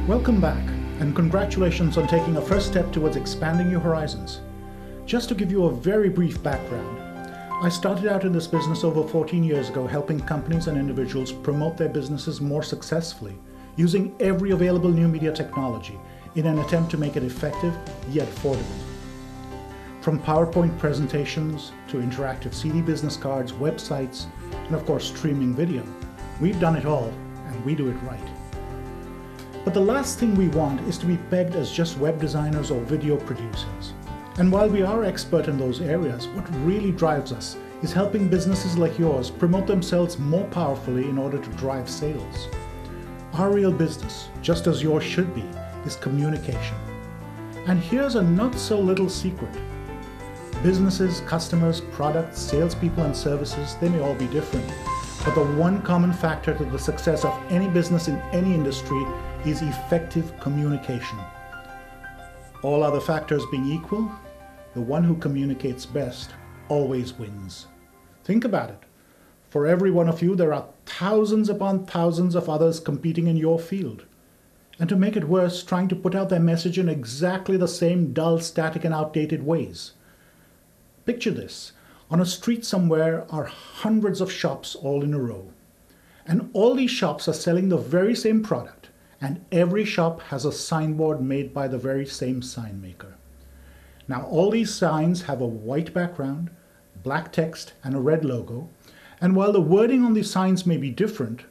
Welcome back, and congratulations on taking a first step towards expanding your horizons. Just to give you a very brief background, I started out in this business over 14 years ago helping companies and individuals promote their businesses more successfully using every available new media technology in an attempt to make it effective yet affordable. From PowerPoint presentations to interactive CD business cards, websites, and of course streaming video, we've done it all and we do it right. But the last thing we want is to be pegged as just web designers or video producers. And while we are expert in those areas, what really drives us is helping businesses like yours promote themselves more powerfully in order to drive sales. Our real business, just as yours should be, is communication. And here's a not so little secret. Businesses, customers, products, salespeople, and services, they may all be different. But the one common factor to the success of any business in any industry is effective communication. All other factors being equal, the one who communicates best always wins. Think about it. For every one of you, there are thousands upon thousands of others competing in your field. And to make it worse, trying to put out their message in exactly the same dull, static, and outdated ways. Picture this. On a street somewhere are hundreds of shops all in a row. And all these shops are selling the very same product. And every shop has a signboard made by the very same sign maker. Now all these signs have a white background, black text, and a red logo, and while the wording on these signs may be different,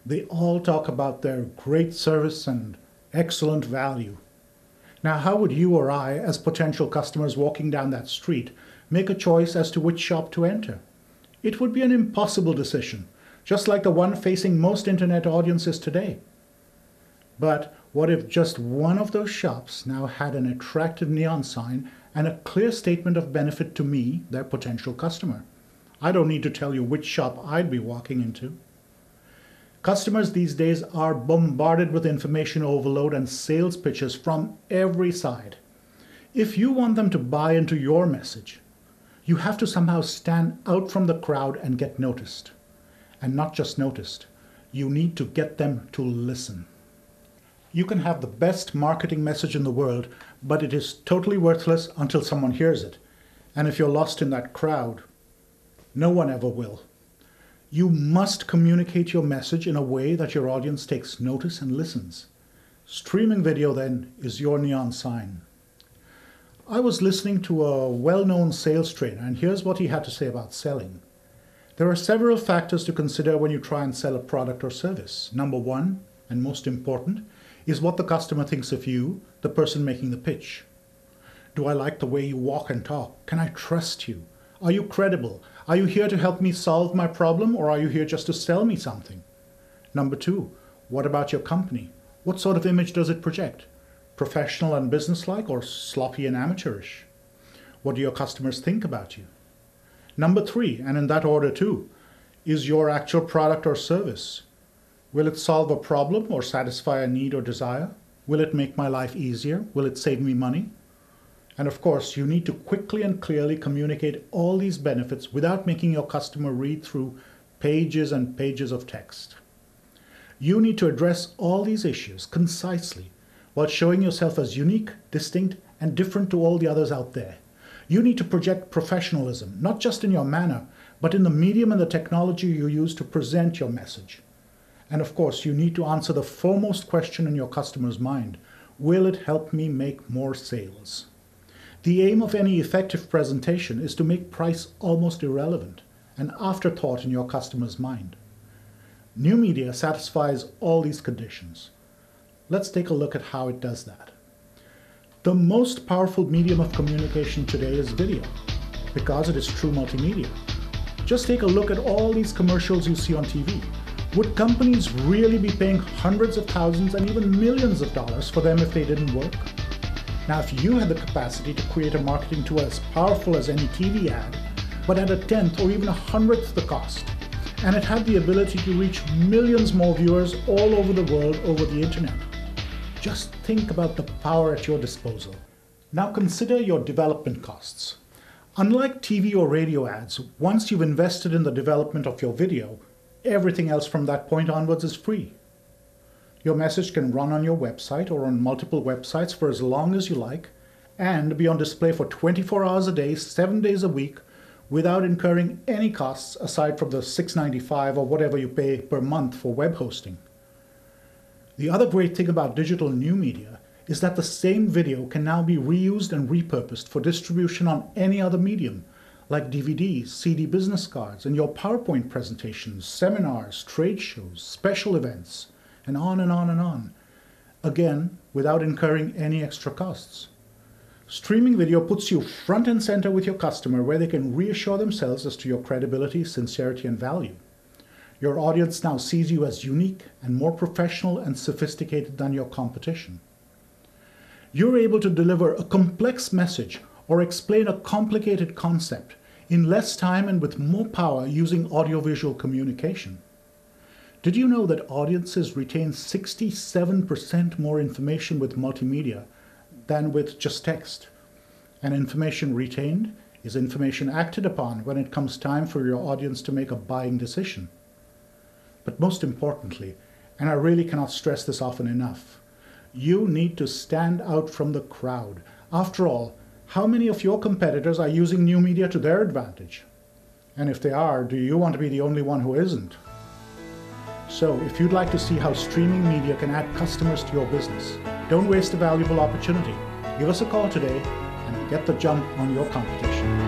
they all talk about their great service and excellent value. Now how would you or I, as potential customers walking down that street, make a choice as to which shop to enter? It would be an impossible decision, just like the one facing most internet audiences today. But what if just one of those shops now had an attractive neon sign and a clear statement of benefit to me, their potential customer? I don't need to tell you which shop I'd be walking into. Customers these days are bombarded with information overload and sales pitches from every side. If you want them to buy into your message, you have to somehow stand out from the crowd and get noticed. And not just noticed, you need to get them to listen. You can have the best marketing message in the world, but it is totally worthless until someone hears it. And if you're lost in that crowd, no one ever will. You must communicate your message in a way that your audience takes notice and listens. Streaming video, then, is your neon sign. I was listening to a well-known sales trainer, and here's what he had to say about selling. There are several factors to consider when you try and sell a product or service. Number one, and most important, is what the customer thinks of you, the person making the pitch. Do I like the way you walk and talk? Can I trust you? Are you credible? Are you here to help me solve my problem, or are you here just to sell me something? Number two, what about your company? What sort of image does it project? Professional and businesslike, or sloppy and amateurish? What do your customers think about you? Number three, and in that order too, is your actual product or service. Will it solve a problem or satisfy a need or desire? Will it make my life easier? Will it save me money? And of course, you need to quickly and clearly communicate all these benefits without making your customer read through pages and pages of text. You need to address all these issues concisely while showing yourself as unique, distinct, and different to all the others out there. You need to project professionalism, not just in your manner, but in the medium and the technology you use to present your message. And of course, you need to answer the foremost question in your customer's mind. Will it help me make more sales? The aim of any effective presentation is to make price almost irrelevant, an afterthought in your customer's mind. New media satisfies all these conditions. Let's take a look at how it does that. The most powerful medium of communication today is video, because it is true multimedia. Just take a look at all these commercials you see on TV. Would companies really be paying hundreds of thousands and even millions of dollars for them if they didn't work? Now, if you had the capacity to create a marketing tool as powerful as any TV ad, but at a tenth or even 100th the cost, and it had the ability to reach millions more viewers all over the world over the internet, just think about the power at your disposal. Now consider your development costs. Unlike TV or radio ads, once you've invested in the development of your video, everything else from that point onwards is free. Your message can run on your website or on multiple websites for as long as you like, and be on display for 24 hours a day, 7 days a week, without incurring any costs aside from the $6.95 or whatever you pay per month for web hosting. The other great thing about digital new media is that the same video can now be reused and repurposed for distribution on any other medium, like DVDs, CD business cards, and your PowerPoint presentations, seminars, trade shows, special events, and on and on and on. Again, without incurring any extra costs. Streaming video puts you front and center with your customer, where they can reassure themselves as to your credibility, sincerity, and value. Your audience now sees you as unique and more professional and sophisticated than your competition. You're able to deliver a complex message or explain a complicated concept in less time and with more power using audiovisual communication. Did you know that audiences retain 67% more information with multimedia than with just text? And information retained is information acted upon when it comes time for your audience to make a buying decision. But most importantly, and I really cannot stress this often enough, you need to stand out from the crowd. After all, how many of your competitors are using new media to their advantage? And if they are, do you want to be the only one who isn't? So, if you'd like to see how streaming media can add customers to your business, don't waste a valuable opportunity. Give us a call today and get the jump on your competition.